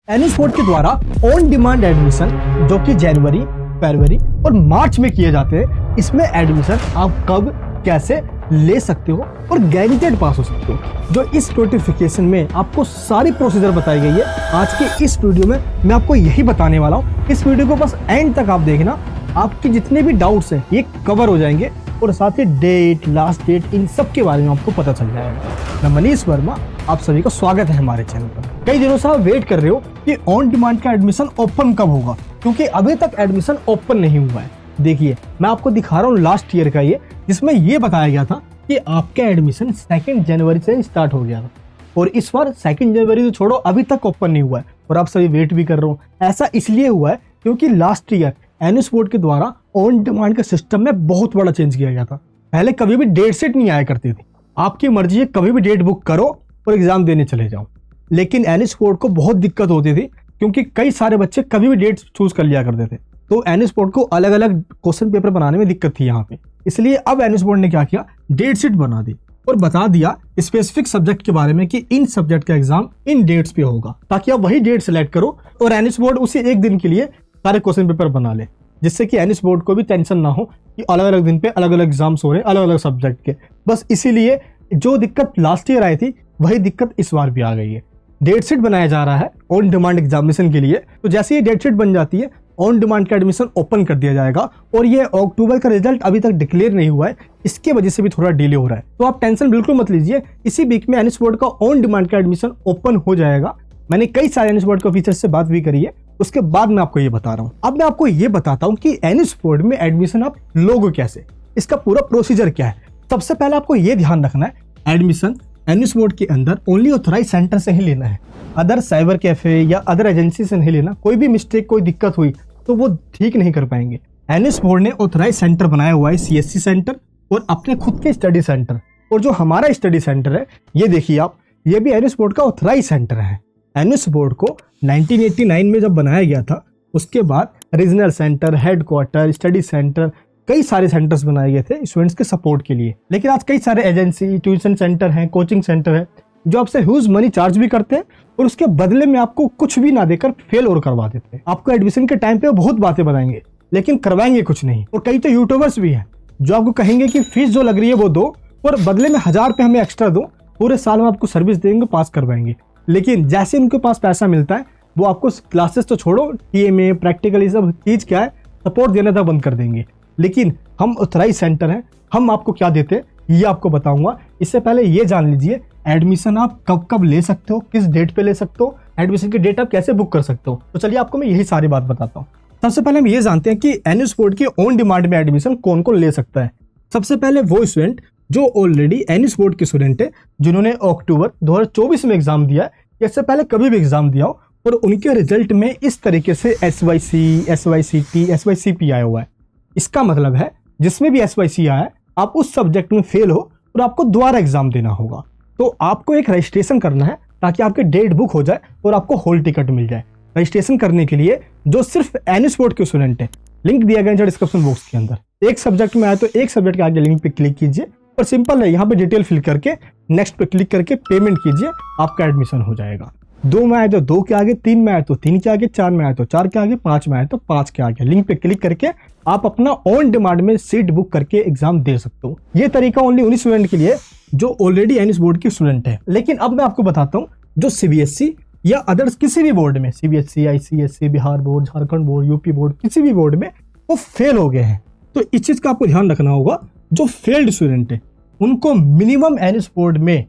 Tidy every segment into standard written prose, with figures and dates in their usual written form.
NS board के द्वारा on demand admission जो कि जनवरी, फरवरी और मार्च में किए जाते हैं, इसमें एडमिशन आप कब कैसे ले सकते हो और गारंटेड पास हो सकते हो। जो इस नोटिफिकेशन में आपको सारी प्रोसीजर बताई गई है, आज के इस वीडियो में मैं आपको यही बताने वाला हूँ। इस वीडियो को बस एंड तक आप देखना, आपके जितने भी डाउट्स हैं ये कवर हो जाएंगे और साथ ही डेट, लास्ट डेट, इन सब के बारे में आपको पता चल जाएगा। मैं मनीष वर्मा, आप सभी का स्वागत है हमारे चैनल पर। कई दिनों से आप वेट कर रहे हो कि ऑन डिमांड का एडमिशन ओपन कब होगा, क्योंकि अभी तक एडमिशन ओपन नहीं हुआ है। देखिए, मैं आपको दिखा रहा हूँ लास्ट ईयर का ये, जिसमें ये बताया गया था कि आपका एडमिशन 2 जनवरी से स्टार्ट हो गया था, और इस बार 2 जनवरी तो छोड़ो, अभी तक ओपन नहीं हुआ है और आप सभी वेट भी कर रहे हो। ऐसा इसलिए हुआ है क्योंकि लास्ट ईयर एनएस बोर्ड के द्वारा ऑन डिमांड के सिस्टम में बहुत बड़ा चेंज किया गया था। पहले कभी भी डेट शीट नहीं आया करती थी, आपकी मर्जी है कभी भी डेट बुक करो और एग्जाम देने चले जाओ। लेकिन एनएस बोर्ड को बहुत दिक्कत होती थी क्योंकि कई सारे बच्चे कभी भी डेट चूज कर लिया करते थे, तो एनएस बोर्ड को अलग अलग क्वेश्चन पेपर बनाने में दिक्कत थी यहाँ पे। इसलिए अब एनएस बोर्ड ने क्या किया, डेट शीट बना दी और बता दिया स्पेसिफिक सब्जेक्ट के बारे में कि इन सब्जेक्ट का एग्जाम इन डेट्स पे होगा, ताकि आप वही डेट सेलेक्ट करो और एनएस बोर्ड उसी एक दिन के लिए सारे क्वेश्चन पेपर बना ले, जिससे कि एनएस बोर्ड को भी टेंशन ना हो कि अलग अलग दिन पे अलग अलग एग्जाम्स हो रहे हैं अलग अलग सब्जेक्ट के। बस इसीलिए जो दिक्कत लास्ट ईयर आई थी वही दिक्कत इस बार भी आ गई है। डेट शीट बनाया जा रहा है ऑन डिमांड एग्जामिनेशन के लिए, तो जैसे ही डेट शीट बन जाती है ऑन डिमांड का एडमिशन ओपन कर दिया जाएगा। और ये अक्टूबर का रिजल्ट अभी तक डिक्लेयर नहीं हुआ है, इसके वजह से भी थोड़ा डिले हो रहा है, तो आप टेंशन बिल्कुल मत लीजिए। इसी वीक में एनएस बोर्ड का ऑन डिमांड का एडमिशन ओपन हो जाएगा। मैंने कई सारे एनएस बोर्ड के ऑफिसर्स से बात भी करी है, उसके बाद मैं आपको ये बता रहा हूँ। अब मैं आपको ये बताता हूँ कि एनएस बोर्ड में एडमिशन आप लोगे कैसे, इसका पूरा प्रोसीजर क्या है। सबसे पहले आपको ये ध्यान रखना है, एडमिशन एनएस बोर्ड के अंदर ओनली ऑथराइज सेंटर से ही लेना है, अदर साइबर कैफे या अदर एजेंसी से नहीं लेना। कोई भी मिस्टेक, कोई दिक्कत हुई तो वो ठीक नहीं कर पाएंगे। एनएस बोर्ड ने ऑथराइज सेंटर बनाया हुआ है, सीएससी सेंटर और अपने खुद के स्टडी सेंटर। और जो हमारा स्टडी सेंटर है, ये देखिए आप, ये भी एनएस बोर्ड का ऑथराइज सेंटर है। एनएस बोर्ड को 1989 में जब बनाया गया था, उसके बाद regional centre, headquarter, study centre, कई सारे सेंटर्स बनाए गए थे स्टूडेंट्स के सपोर्ट के लिए। लेकिन आज कई सारे एजेंसी, ट्यूशन सेंटर हैं, कोचिंग सेंटर है, जो आपसे ह्यूज मनी चार्ज भी करते हैं और उसके बदले में आपको कुछ भी ना देकर फेल और करवा देते हैं। आपको एडमिशन के टाइम पे बहुत बातें बताएंगे लेकिन करवाएंगे कुछ नहीं। और कई तो यूट्यूबर्स भी हैं जो आपको कहेंगे कि फीस जो लग रही है वो दो और बदले में 1000 रुपये हमें एक्स्ट्रा दो, पूरे साल में आपको सर्विस देंगे, पास करवाएंगे। लेकिन जैसे उनके पास पैसा मिलता है वो आपको क्लासेस तो छोड़ो, टीएमए, प्रैक्टिकल, ये सब चीज क्या है, सपोर्ट देना था बंद कर देंगे। लेकिन हम ऑथराइज सेंटर हैं, हम आपको क्या देते हैं ये आपको बताऊंगा। इससे पहले ये जान लीजिए एडमिशन आप कब कब ले सकते हो, किस डेट पे ले सकते हो, एडमिशन की डेट आप कैसे बुक कर सकते हो। तो चलिए आपको मैं यही सारी बात बताता हूँ। सबसे पहले हम ये जानते हैं कि एनएस बोर्ड की ऑन डिमांड में एडमिशन कौन कौन ले सकता है। सबसे पहले वो स्टूडेंट जो ऑलरेडी एनएस बोर्ड के स्टूडेंट है, जिन्होंने अक्टूबर 2024 में एग्जाम दिया है, इससे पहले कभी भी एग्जाम दिया हो और उनके रिजल्ट में इस तरीके से SYC, SYCT, SYCP आया हुआ है। इसका मतलब है जिसमें भी SYC आया है, आप उस सब्जेक्ट में फेल हो और आपको दोबारा एग्जाम देना होगा। तो आपको एक रजिस्ट्रेशन करना है ताकि आपकी डेट बुक हो जाए और आपको हॉल टिकट मिल जाए। रजिस्ट्रेशन करने के लिए जो सिर्फ एनएस बोर्ड के स्टूडेंट है, लिंक दिया गया है डिस्क्रिप्शन बॉक्स के अंदर। एक सब्जेक्ट में आए तो एक सब्जेक्ट के आगे लिंक पे क्लिक कीजिए और सिंपल है, यहाँ पे डिटेल फिल करके नेक्स्ट पे क्लिक करके पेमेंट कीजिए, आपका एडमिशन हो जाएगा। 2 में आए तो 2 के आगे, 3 में आए तो 3 के आगे, 4 में आए तो 4 के आगे, 5 में आए तो 5 के आगे। लिंक पे क्लिक करके आप अपना ऑन डिमांड में सीट बुक करके एग्जाम दे सकते हो। ये तरीका ओनली उन्हीं स्टूडेंट के लिए जो ऑलरेडी एनएस बोर्ड के स्टूडेंट है। लेकिन अब मैं आपको बताता हूँ जो सीबीएसई या अदर्स किसी भी बोर्ड में, CBSE, ICSE, Bihar board, Jharkhand board, UP board, किसी भी बोर्ड में वो फेल हो गए हैं, तो इस चीज का आपको ध्यान रखना होगा। जो फेल्ड स्टूडेंट है उनको मिनिमम एनएस बोर्ड में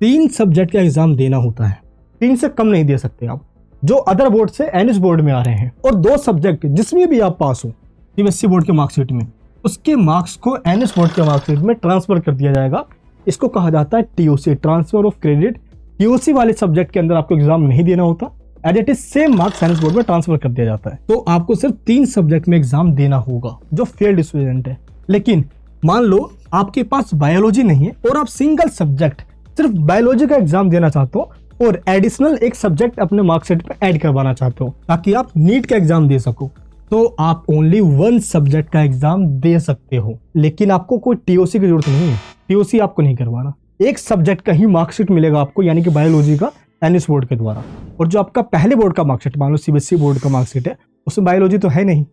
3 सब्जेक्ट का एग्जाम देना होता है, 3 से कम नहीं दे सकते आप। जो अदर बोर्ड से एनएस बोर्ड में आ रहे हैं और 2 सब्जेक्ट जिसमें भी आप पास हो सीबीएसई बोर्ड के मार्कशीट में, उसके मार्क्स को एनएस बोर्ड के मार्कशीट में ट्रांसफर कर दिया जाएगा। इसको कहा जाता है TOC, transfer of credit. TOC वाले सब्जेक्ट के अंदर आपको एग्जाम नहीं देना होता, as it is same marks NS board में ट्रांसफर कर दिया जाता है। तो आपको सिर्फ 3 सब्जेक्ट में एग्जाम देना होगा जो फेल्ड स्टूडेंट है। लेकिन मान लो आपके पास बायोलॉजी नहीं है और आप सिंगल सब्जेक्ट सिर्फ बायोलॉजी का एग्जाम देना चाहते हो और एडिशनल एक सब्जेक्ट अपने मार्कशीट पे ऐड करवाना चाहते हो ताकि आप नीट का एग्जाम दे सको, तो आप ओनली 1 सब्जेक्ट का एग्जाम दे सकते हो। लेकिन आपको कोई टीओसी की जरूरत नहीं है, टीओसी आपको नहीं करवाना। एक सब्जेक्ट का ही मार्कशीट मिलेगा आपको, यानी कि बायोलॉजी का, एनयूएस बोर्ड के द्वारा। और जो आपका पहले बोर्ड का मार्कशीट, मान लो सीबीएसई बोर्ड का मार्कशीट है, उसमें बायोलॉजी तो है नहीं,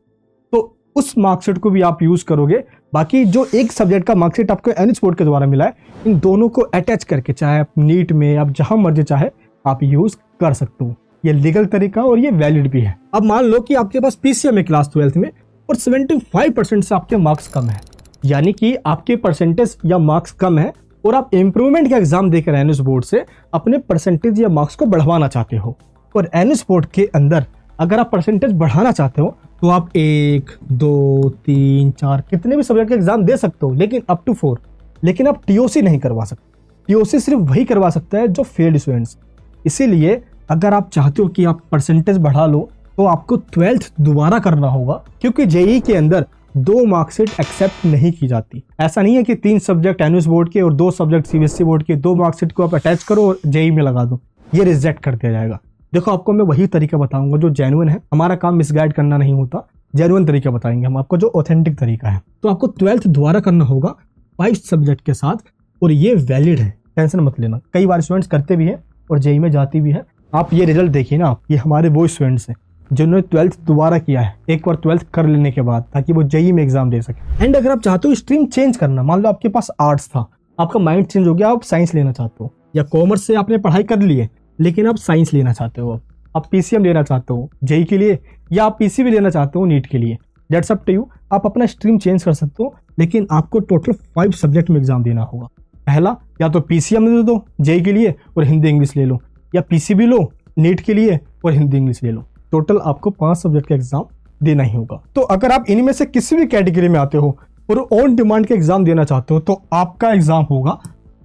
तो उस मार्कशीट को भी आप यूज करोगे। बाकी जो एक सब्जेक्ट का मार्कशीट आपको एनयूएस बोर्ड के द्वारा मिला है, इन दोनों को अटैच करके चाहे आप नीट में, आप जहां मर्जी चाहे आप यूज कर सकते हो। ये लीगल तरीका और ये वैलिड भी है। अब मान लो कि आपके पास पीसीएम है क्लास 12 में और 75% से आपके मार्क्स कम है, यानी कि आपके परसेंटेज या मार्क्स कम है और आप इम्प्रूवमेंट का एग्जाम देकर एनयूएस बोर्ड से अपने परसेंटेज या मार्क्स को बढ़वाना चाहते हो। और एनयूएस बोर्ड के अंदर अगर आप परसेंटेज बढ़ाना चाहते हो तो आप 1, 2, 3, 4 कितने भी सब्जेक्ट के एग्जाम दे सकते हो, लेकिन अप टू 4। लेकिन आप टीओसी नहीं करवा सकते। टीओसी सिर्फ वही करवा सकता है जो फेल्ड स्टूडेंट्स। इसीलिए अगर आप चाहते हो कि आप परसेंटेज बढ़ा लो तो आपको 12th दोबारा करना होगा, क्योंकि जेईई के अंदर 2 मार्कशीट एक्सेप्ट नहीं की जाती। ऐसा नहीं है कि 3 सब्जेक्ट एनयूएस बोर्ड के और 2 सब्जेक्ट सीबीएसई बोर्ड के 2 मार्कशीट को आप अटैच करो और जेईई में लगा दो, ये रिजेक्ट कर दिया जाएगा। देखो आपको मैं वही तरीका बताऊंगा जो जेन्युइन है। हमारा काम मिसगाइड करना नहीं होता, जेन्युइन तरीका बताएंगे हम आपको, जो ऑथेंटिक तरीका है। तो आपको 12th दोबारा करना होगा 5 सब्जेक्ट के साथ, और ये वैलिड है, टेंशन मत लेना। कई बार स्टूडेंट्स करते भी हैं और जेईई में जाती भी है। आप ये रिजल्ट देखिए ना, ये हमारे वो स्टूडेंट्स हैं जिन्होंने 12th दोबारा किया है एक बार 12th कर लेने के बाद, ताकि वो जेईई में एग्जाम दे सके। एंड अगर आप चाहते हो स्ट्रीम चेंज करना, मान लो आपके पास आर्ट्स था, आपका माइंड चेंज हो गया, आप साइंस लेना चाहते हो, या कॉमर्स से आपने पढ़ाई कर ली है लेकिन आप साइंस लेना चाहते हो, आप पीसीएम लेना चाहते हो जेईई के लिए, या आप पीसीबी लेना चाहते हो नीट के लिए, दैट्स अप टू यू। आप अपना स्ट्रीम चेंज कर सकते हो, लेकिन आपको टोटल 5 सब्जेक्ट में एग्जाम देना होगा। पहला, या तो पीसीएम दे दो जेईई के लिए और हिंदी इंग्लिश ले लो, या पीसीबी लो नीट के लिए और हिंदी इंग्लिश ले लो। टोटल आपको 5 सब्जेक्ट का एग्जाम देना ही होगा। तो अगर आप इनमें से किसी भी कैटेगरी में आते हो और ऑन डिमांड के एग्जाम देना चाहते हो, तो आपका एग्जाम होगा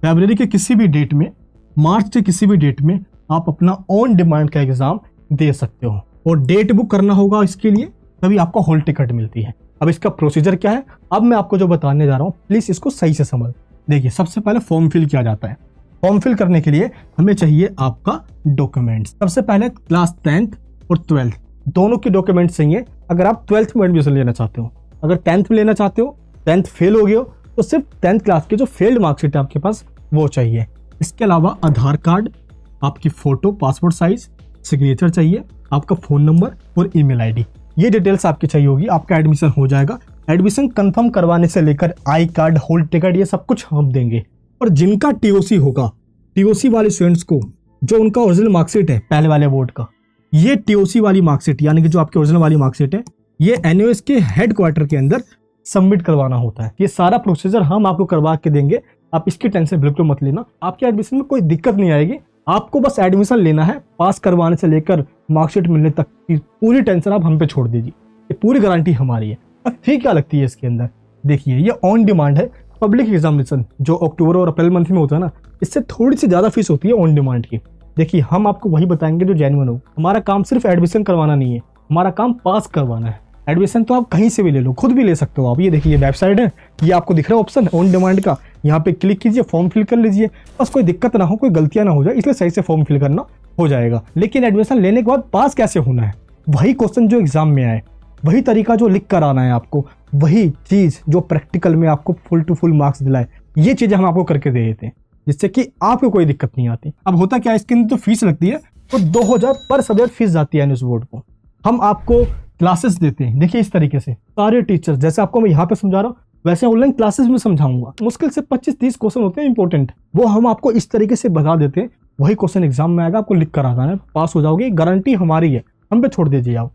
फरवरी के किसी भी डेट में, मार्च के किसी भी डेट में आप अपना ऑन डिमांड का एग्जाम दे सकते हो। और डेट बुक करना होगा इसके लिए, तभी आपको हॉल टिकट मिलती है। अब इसका प्रोसीजर क्या है, अब मैं आपको जो बताने जा रहा हूँ, प्लीज इसको सही से समझ। देखिए, सबसे पहले फॉर्म फिल किया जाता है। फॉर्म फिल करने के लिए हमें चाहिए आपका डॉक्यूमेंट्स। सबसे पहले क्लास 10th और 12th दोनों के डॉक्यूमेंट्स चाहिए। अगर आप 12th में एडमिशन लेना चाहते हो, अगर 10th में लेना चाहते हो, 10th फेल हो गए हो, तो सिर्फ 10th क्लास की जो फेल्ड मार्कशीट है आपके पास वो चाहिए। इसके अलावा आधार कार्ड, आपकी फोटो पासपोर्ट साइज, सिग्नेचर चाहिए, आपका फोन नंबर और ईमेल आईडी, ये डिटेल्स आपकी चाहिए होगी। आपका एडमिशन हो जाएगा। एडमिशन कंफर्म करवाने से लेकर आई कार्ड, हॉल टिकट, ये सब कुछ हम देंगे। और जिनका टीओसी होगा, टीओसी वाले स्टूडेंट्स को जो उनका ओरिजिनल मार्कशीट है पहले वाले बोर्ड का, ये टीओसी वाली मार्कशीट यानी कि जो आपकी ओरिजिनल वाली मार्कशीट है, ये एनयूएस के हेडक्वार्टर के अंदर सबमिट करवाना होता है। ये सारा प्रोसीजर हम आपको करवा के देंगे, आप इसकी टेंशन बिल्कुल मत लेना। आपके एडमिशन में कोई दिक्कत नहीं आएगी, आपको बस एडमिशन लेना है। पास करवाने से लेकर मार्कशीट मिलने तक की पूरी टेंशन आप हम पे छोड़ दीजिए, ये पूरी गारंटी हमारी है। अब फी क्या लगती है इसके अंदर, देखिए ये ऑन डिमांड है। पब्लिक एग्जामिनेशन जो अक्टूबर और अप्रैल मंथ में होता है ना, इससे थोड़ी सी ज्यादा फीस होती है ऑन डिमांड की। देखिए, हम आपको वही बताएंगे जो जेन्युइन हो। हमारा काम सिर्फ एडमिशन करवाना नहीं है, हमारा काम पास करवाना है। एडमिशन तो आप कहीं से भी ले लो, खुद भी ले सकते हो आप। ये देखिए, वेबसाइट है, ये आपको दिख रहा है ऑप्शन ऑन डिमांड का, यहाँ पे क्लिक कीजिए, फॉर्म फिल कर लीजिए। बस कोई दिक्कत ना हो, कोई गलतियां ना हो जाए, इसलिए सही से फॉर्म फिल करना हो जाएगा। लेकिन एडमिशन लेने के बाद पास कैसे होना है, वही क्वेश्चन जो एग्जाम में आए, वही तरीका जो लिख कर आना है आपको, वही चीज जो प्रैक्टिकल में आपको फुल टू फुल मार्क्स दिलाए, ये चीजें हम आपको करके दे देते हैं, जिससे कि आपको कोई दिक्कत नहीं आती। अब होता क्या है, इसके अंदर तो फीस लगती है, तो 2000 पर सब्जेक्ट फीस जाती है एनयूएस बोर्ड को। हम आपको क्लासेस देते हैं, देखिए इस तरीके से सारे टीचर्स, जैसे आपको मैं यहाँ पे समझा रहा हूँ वैसे ऑनलाइन क्लासेस में समझाऊंगा। मुश्किल से 25-30 क्वेश्चन होते हैं इंपॉर्टेंट, वो हम आपको इस तरीके से बता देते हैं। वही क्वेश्चन एग्जाम में आएगा, आपको लिख कर आना है, पास हो जाओगे, गारंटी हमारी है, हम पे छोड़ दीजिए आप।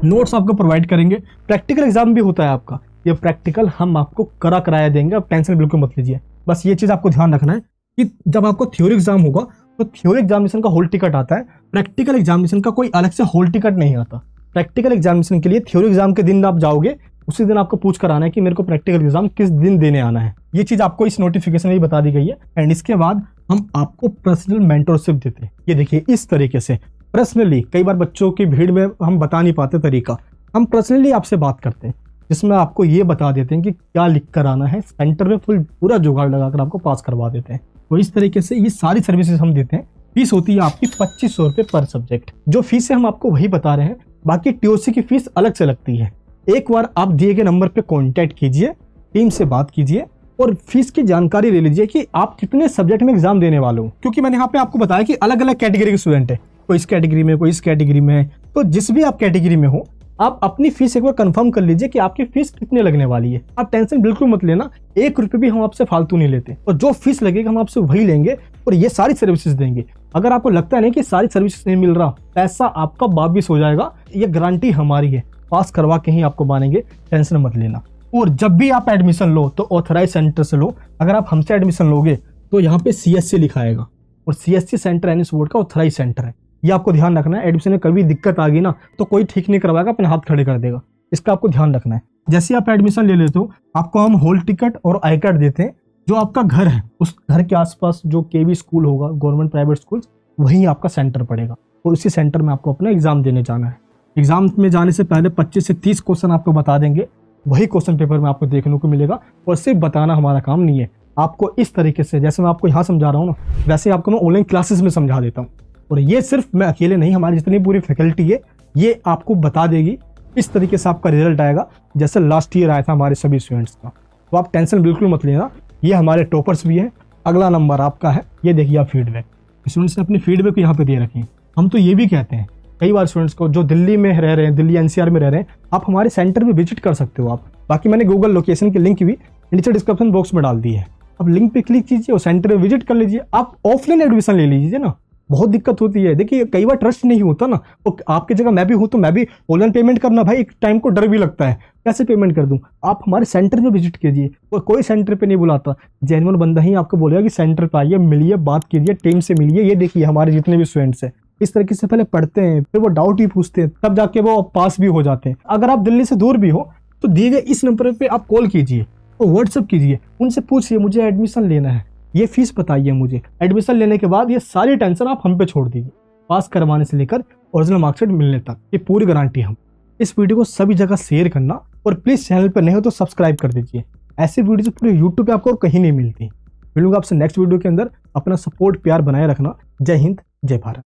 नोट्स आपको प्रोवाइड करेंगे, प्रैक्टिकल एग्जाम भी होता है आपका, ये प्रैक्टिकल हम आपको कराया देंगे, आप टेंशन बिल्कुल मत लीजिए। बस ये चीज आपको ध्यान रखना है कि जब आपको थ्योरी एग्जाम होगा तो थ्योरी एग्जामिनेशन का हॉल टिकट आता है, प्रैक्टिकल एग्जामिनेशन का कोई अलग से हॉल टिकट नहीं आता। प्रैक्टिकल एग्जामिनेशन के लिए थ्योरी एग्जाम के दिन आप जाओगे, उसी दिन आपको पूछ कर आना है कि मेरे को प्रैक्टिकल एग्जाम किस दिन देने आना है। ये चीज आपको इस नोटिफिकेशन में बता दी गई है। एंड इसके बाद हम आपको पर्सनल मेंटरशिप देते हैं। ये देखिए इस तरीके से पर्सनली, कई बार बच्चों की भीड़ में हम बता नहीं पाते तरीका, हम पर्सनली आपसे बात करते हैं, जिसमें आपको ये बता देते हैं कि क्या लिख कर आना है, सेंटर में पूरा जुगाड़ लगाकर आपको पास करवा देते हैं। तो इस तरीके से ये सारी सर्विसेज हम देते हैं। फीस होती है आपकी 2500 रुपये पर सब्जेक्ट। जो फीस है हम आपको वही बता रहे हैं, बाकी टीओसी की फीस अलग से लगती है। एक बार आप दिए गए नंबर पे कांटेक्ट कीजिए, टीम से बात कीजिए, और फीस की जानकारी ले लीजिए कि आप कितने सब्जेक्ट में एग्जाम देने वाले हो, क्योंकि मैंने यहाँ पे आपको बताया कि अलग अलग कैटेगरी के स्टूडेंट है, कोई इस कैटेगरी में, कोई इस कैटेगरी में है। तो जिस भी आप कैटेगरी में हो, आप अपनी फीस एक बार कंफर्म कर लीजिए कि आपकी फीस कितने लगने वाली है। आप टेंशन बिल्कुल मत लेना, 1 रुपये भी हम आपसे फालतू नहीं लेते, और जो फीस लगेगा हम आपसे वही लेंगे और ये सारी सर्विसेज देंगे। अगर आपको लगता है नहीं कि सारी सर्विसेज नहीं मिल रहा, पैसा आपका वापिस हो जाएगा, ये गारंटी हमारी है, पास करवा के ही आपको मानेंगे, टेंशन मत लेना। और जब भी आप एडमिशन लो तो ऑथराइज सेंटर से लो। अगर आप हमसे एडमिशन लोगे तो यहाँ पे CSC लिखा आएगा, और CSC सेंटर NS बोर्ड का ऑथराइज सेंटर है। ये आपको ध्यान रखना है। एडमिशन में कभी दिक्कत आ गई ना तो कोई ठीक नहीं करवाएगा, अपने हाथ खड़े कर देगा, इसका आपको ध्यान रखना है। जैसे आप एडमिशन ले लेते हो, आपको हम हॉल टिकट और आई कार्ड देते हैं। जो आपका घर है उस घर के आसपास जो KB स्कूल होगा, गवर्नमेंट प्राइवेट स्कूल, वहीं आपका सेंटर पड़ेगा, और उसी सेंटर में आपको अपना एग्जाम देने जाना है। एग्जाम में जाने से पहले 25 से 30 क्वेश्चन आपको बता देंगे, वही क्वेश्चन पेपर में आपको देखने को मिलेगा। और सिर्फ बताना हमारा काम नहीं है, आपको इस तरीके से, जैसे मैं आपको यहाँ समझा रहा हूँ ना, वैसे आपको मैं ऑनलाइन क्लासेस में समझा देता हूँ। और ये सिर्फ मैं अकेले नहीं, हमारी जितनी पूरी फैकल्टी है ये आपको बता देगी। इस तरीके से आपका रिजल्ट आएगा जैसे लास्ट ईयर आया था हमारे सभी स्टूडेंट्स का। तो आप टेंशन बिल्कुल मत लेना, ये हमारे टॉपर्स भी हैं। अगला नंबर आपका है, ये देखिए आप फीडबैक। स्टूडेंट्स ने अपने फीडबैक यहाँ पे दे रखे हैं। हम तो ये भी कहते हैं कई बार स्टूडेंट्स को जो दिल्ली में रह रहे हैं, दिल्ली NCR में रह रहे हैं, आप हमारे सेंटर में विजिट कर सकते हो। आप बाकी मैंने गूगल लोकेशन की लिंक भी नीचे डिस्क्रिप्शन बॉक्स में डाल दी है। अब लिंक पे क्लिक कीजिए और सेंटर में विजिट कर लीजिए। आप ऑफलाइन एडमिशन ले लीजिए ना, बहुत दिक्कत होती है। देखिए कई बार ट्रस्ट नहीं होता ना, तो आपकी जगह मैं भी हूं तो मैं भी ऑनलाइन पेमेंट करना, भाई एक टाइम को डर भी लगता है कैसे पेमेंट कर दूं। आप हमारे सेंटर में विजिट कीजिए, और कोई सेंटर पे नहीं बुलाता, जेन्युइन बंदा ही आपको बोलेगा कि सेंटर पे आइए, मिलिए, बात कीजिए, टीम से मिलिए। ये देखिए हमारे जितने भी स्टूडेंट्स हैं इस तरीके से पहले पढ़ते हैं, फिर वो डाउट ही पूछते हैं, तब जाके वो पास भी हो जाते हैं। अगर आप दिल्ली से दूर भी हो तो दिए गए इस नंबर पे आप कॉल कीजिए और व्हाट्सएप कीजिए, उनसे पूछिए मुझे एडमिशन लेना है, ये फीस बताइए मुझे। एडमिशन लेने के बाद ये सारी टेंशन आप हम पे छोड़ दीजिए, पास करवाने से लेकर ओरिजिनल मार्कशीट मिलने तक, ये पूरी गारंटी हम। इस वीडियो को सभी जगह शेयर करना, और प्लीज चैनल पर नहीं हो तो सब्सक्राइब कर दीजिए। ऐसी वीडियो पूरे यूट्यूब पे आपको और कहीं नहीं मिलती। मिलूंगा आपसे नेक्स्ट वीडियो के अंदर। अपना सपोर्ट प्यार बनाए रखना। जय हिंद, जय भारत।